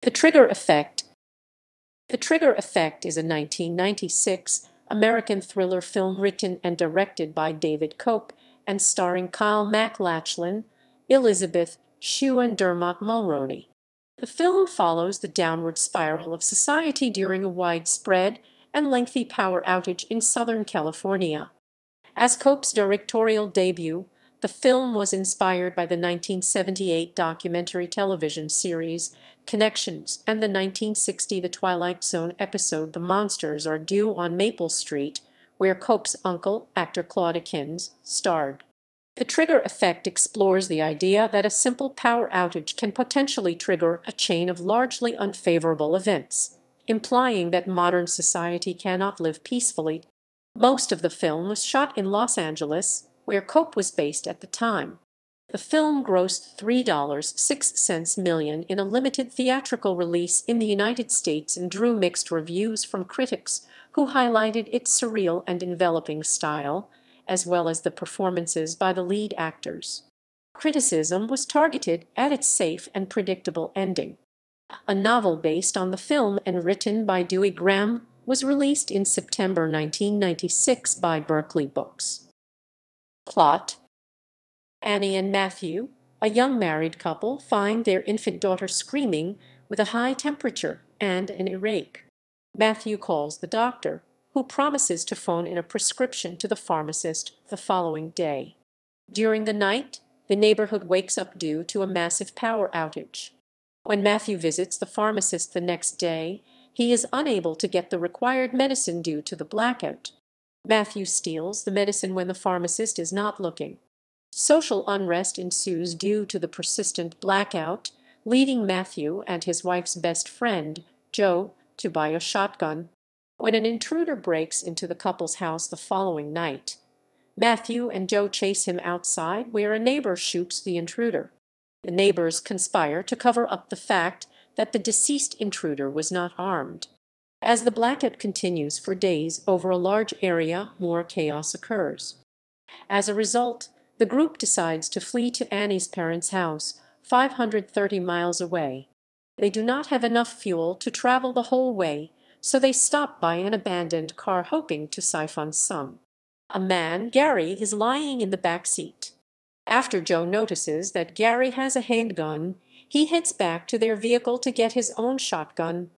The Trigger Effect. The Trigger Effect is a 1996 American thriller film written and directed by David Koepp and starring Kyle MacLachlan, Elisabeth, Shue and Dermot Mulroney. The film follows the downward spiral of society during a widespread and lengthy power outage in Southern California. As Koepp's directorial debut, the film was inspired by the 1978 documentary television series Connections and the 1960 The Twilight Zone episode The Monsters Are Due on Maple Street, where Koepp's uncle, actor Claude Akins, starred. The Trigger Effect explores the idea that a simple power outage can potentially trigger a chain of largely unfavorable events, implying that modern society cannot live peacefully. Most of the film was shot in Los Angeles, where Koepp was based at the time. The film grossed $3.06 million in a limited theatrical release in the United States and drew mixed reviews from critics who highlighted its surreal and enveloping style, as well as the performances by the lead actors. Criticism was targeted at its safe and predictable ending. A novel based on the film and written by Dewey Gram was released in September 1996 by Berkley Books. Plot: Annie and Matthew, a young married couple, find their infant daughter screaming with a high temperature and an earache. Matthew calls the doctor, who promises to phone in a prescription to the pharmacist the following day. During the night, the neighborhood wakes up due to a massive power outage. When Matthew visits the pharmacist the next day, he is unable to get the required medicine due to the blackout. Matthew steals the medicine when the pharmacist is not looking. Social unrest ensues due to the persistent blackout, leading Matthew and his wife's best friend, Joe, to buy a shotgun. When an intruder breaks into the couple's house the following night, Matthew and Joe chase him outside, where a neighbor shoots the intruder. The neighbors conspire to cover up the fact that the deceased intruder was not armed. As the blackout continues for days over a large area, more chaos occurs. As a result, the group decides to flee to Annie's parents' house, 530 miles away. They do not have enough fuel to travel the whole way, so they stop by an abandoned car hoping to siphon some. A man, Gary, is lying in the back seat. After Joe notices that Gary has a handgun, he heads back to their vehicle to get his own shotgun.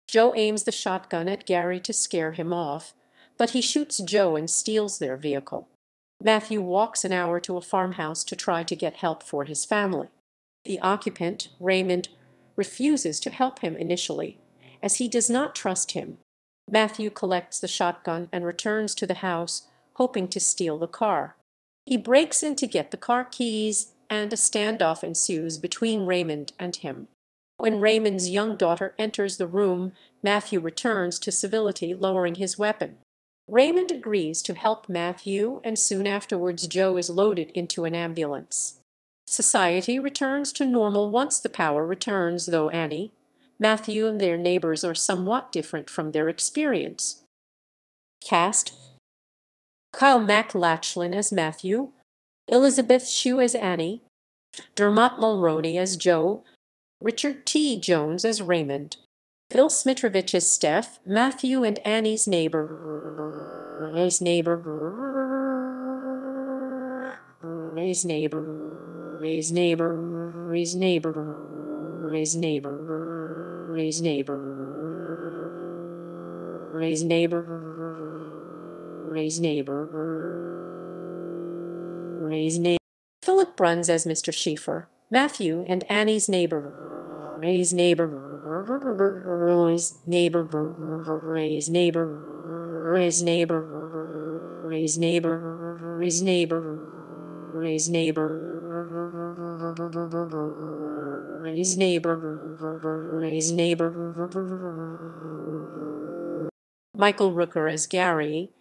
Joe aims the shotgun at Gary to scare him off, but he shoots Joe and steals their vehicle. Matthew walks an hour to a farmhouse to try to get help for his family. The occupant, Raymond, refuses to help him initially, as he does not trust him. Matthew collects the shotgun and returns to the house, hoping to steal the car. He breaks in to get the car keys, and a standoff ensues between Raymond and him. When Raymond's young daughter enters the room, Matthew returns to civility, lowering his weapon. Raymond agrees to help Matthew, and soon afterwards Joe is loaded into an ambulance. Society returns to normal once the power returns, though Annie, Matthew and their neighbors are somewhat different from their experience. Cast: Kyle MacLachlan as Matthew, Elisabeth Shue as Annie, Dermot Mulroney as Joe, Richard T. Jones as Raymond, Phil Smitrovich as Steph, Matthew and Annie's neighbor, his neighbor, his neighbor, his neighbor, his neighbor, his neighbor, his neighbor, his neighbor, his neighbor, his neighbor. Philip runs as Mr. Schieffer, Matthew and Annie's neighbor, his neighbor, his neighbor, his neighbor, his neighbor, his neighbor, his neighbor, his neighbor, his neighbor, his neighbor. Michael Rooker as Gary,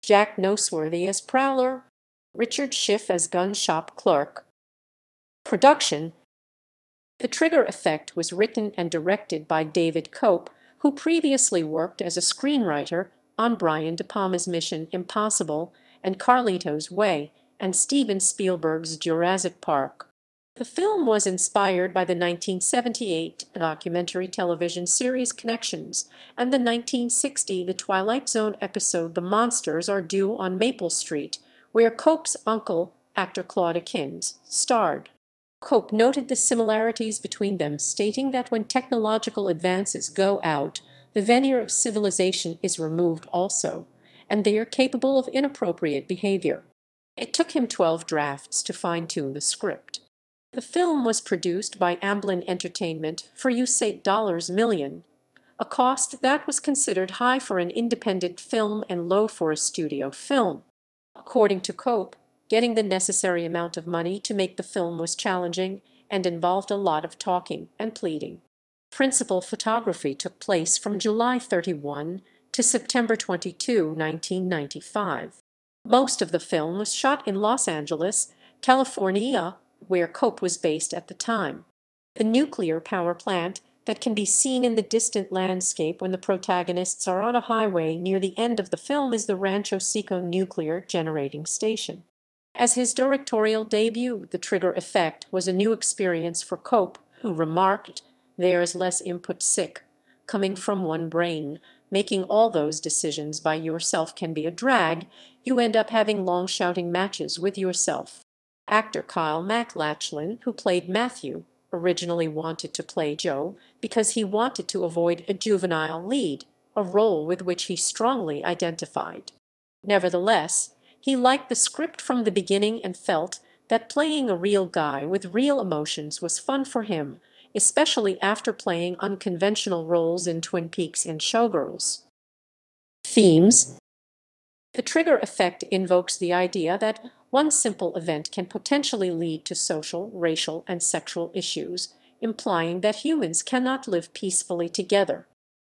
Jack Noseworthy as Prowler, Richard Schiff as gun shop clerk. Production: The Trigger Effect was written and directed by David Koepp, who previously worked as a screenwriter on Brian De Palma's Mission Impossible and Carlito's Way and Steven Spielberg's Jurassic Park. The film was inspired by the 1978 documentary television series Connections and the 1960 The Twilight Zone episode The Monsters Are Due on Maple Street, where Koepp's uncle, actor Claude Akins, starred. Koepp noted the similarities between them, stating that when technological advances go out, the veneer of civilization is removed also, and they are capable of inappropriate behavior. It took him 12 drafts to fine-tune the script. The film was produced by Amblin Entertainment for $8 million, a cost that was considered high for an independent film and low for a studio film. According to Koepp, getting the necessary amount of money to make the film was challenging and involved a lot of talking and pleading. Principal photography took place from July 31 to September 22, 1995. Most of the film was shot in Los Angeles, California, where Koepp was based at the time. The nuclear power plant that can be seen in the distant landscape when the protagonists are on a highway near the end of the film is the Rancho Seco nuclear generating station. As his directorial debut, The Trigger Effect was a new experience for Koepp, who remarked, "There's less input sick, coming from one brain. Making all those decisions by yourself can be a drag. You end up having long shouting matches with yourself." Actor Kyle MacLachlan, who played Matthew, originally wanted to play Joe because he wanted to avoid a juvenile lead, a role with which he strongly identified. Nevertheless, he liked the script from the beginning and felt that playing a real guy with real emotions was fun for him, especially after playing unconventional roles in Twin Peaks and Showgirls. Themes. The trigger effect invokes the idea that one simple event can potentially lead to social, racial, and sexual issues, implying that humans cannot live peacefully together.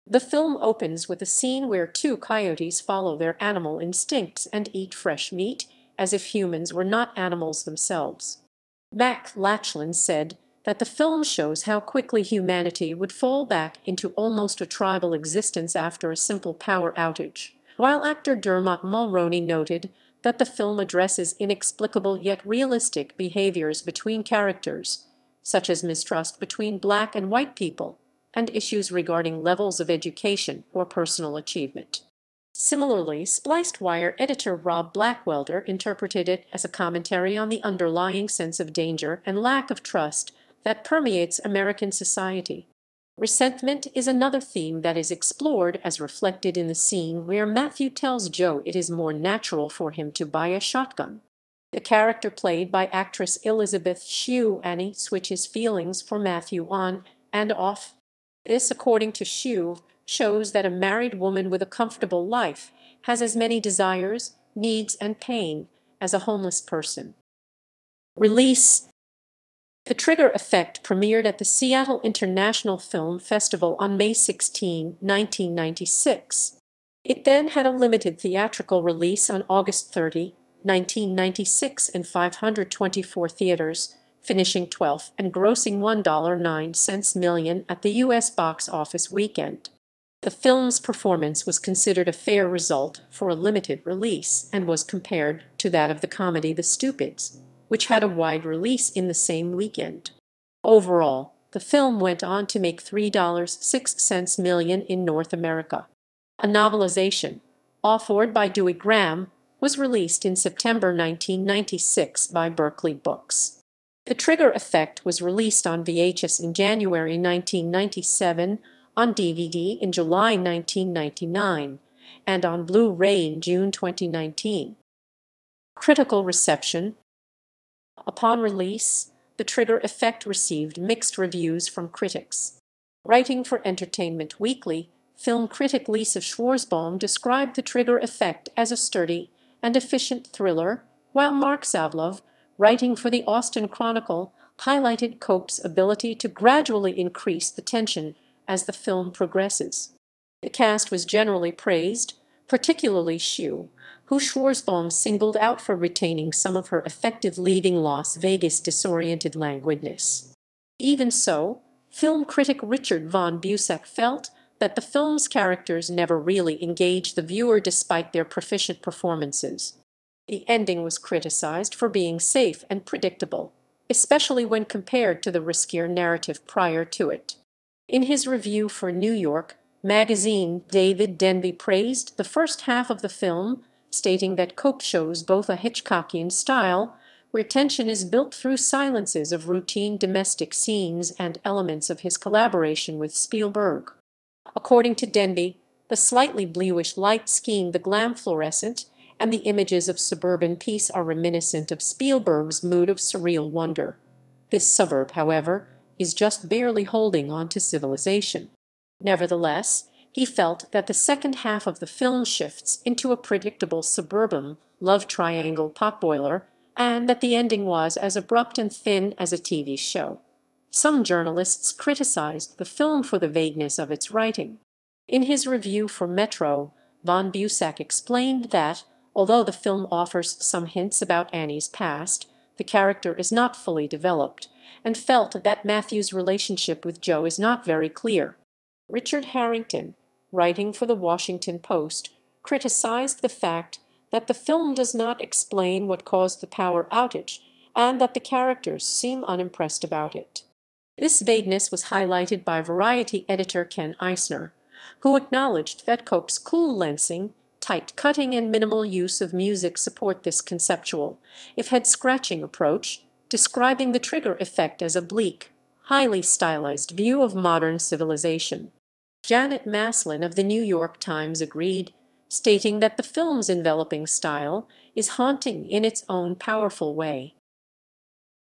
The film opens with a scene where two coyotes follow their animal instincts and eat fresh meat, as if humans were not animals themselves. MacLachlan said that the film shows how quickly humanity would fall back into almost a tribal existence after a simple power outage, while actor Dermot Mulroney noted that the film addresses inexplicable yet realistic behaviors between characters, such as mistrust between black and white people, and issues regarding levels of education or personal achievement. Similarly, Spliced Wire editor Rob Blackwelder interpreted it as a commentary on the underlying sense of danger and lack of trust that permeates American society. Resentment is another theme that is explored, as reflected in the scene where Matthew tells Joe it is more natural for him to buy a shotgun. The character played by actress Elisabeth Shue Annie switches feelings for Matthew on and off. This, according to Shue, shows that a married woman with a comfortable life has as many desires, needs, and pain as a homeless person. Release. The Trigger Effect premiered at the Seattle International Film Festival on May 16, 1996. It then had a limited theatrical release on August 30, 1996 in 524 theaters, finishing 12th and grossing $1.09 million at the U.S. box office weekend. The film's performance was considered a fair result for a limited release and was compared to that of the comedy The Stupids, which had a wide release in the same weekend. Overall, the film went on to make $3.06 million in North America. A novelization, authored by Dewey Gram, was released in September 1996 by Berkley Books. The Trigger Effect was released on VHS in January 1997, on DVD in July 1999, and on Blu-ray in June 2019. Critical reception. Upon release, The Trigger Effect received mixed reviews from critics. Writing for Entertainment Weekly, film critic Lisa Schwarzbaum described The Trigger Effect as a sturdy and efficient thriller, while Mark Savlov, writing for the Austin Chronicle, highlighted Koepp's ability to gradually increase the tension as the film progresses. The cast was generally praised, particularly Shue, who Schwarzbaum singled out for retaining some of her effective leaving Las Vegas disoriented languidness. Even so, film critic Richard von Buseck felt that the film's characters never really engaged the viewer despite their proficient performances. The ending was criticized for being safe and predictable, especially when compared to the riskier narrative prior to it. In his review for New York Magazine, David Denby praised the first half of the film, stating that Koepp shows both a Hitchcockian style, where tension is built through silences of routine domestic scenes, and elements of his collaboration with Spielberg. According to Denby, the slightly bluish light scheme, the glam fluorescent, and the images of suburban peace are reminiscent of Spielberg's mood of surreal wonder. This suburb, however, is just barely holding on to civilization. Nevertheless, he felt that the second half of the film shifts into a predictable suburban love triangle potboiler, and that the ending was as abrupt and thin as a TV show. Some journalists criticized the film for the vagueness of its writing. In his review for Metro, von Busak explained that, although the film offers some hints about Annie's past, the character is not fully developed, and felt that Matthew's relationship with Joe is not very clear. Richard Harrington, writing for the Washington Post, criticized the fact that the film does not explain what caused the power outage, and that the characters seem unimpressed about it. This vagueness was highlighted by Variety editor Ken Eisner, who acknowledged that Koepp's cool lensing, tight cutting, and minimal use of music support this conceptual, if head-scratching approach, describing the trigger effect as a bleak, highly stylized view of modern civilization. Janet Maslin of the New York Times agreed, stating that the film's enveloping style is haunting in its own powerful way.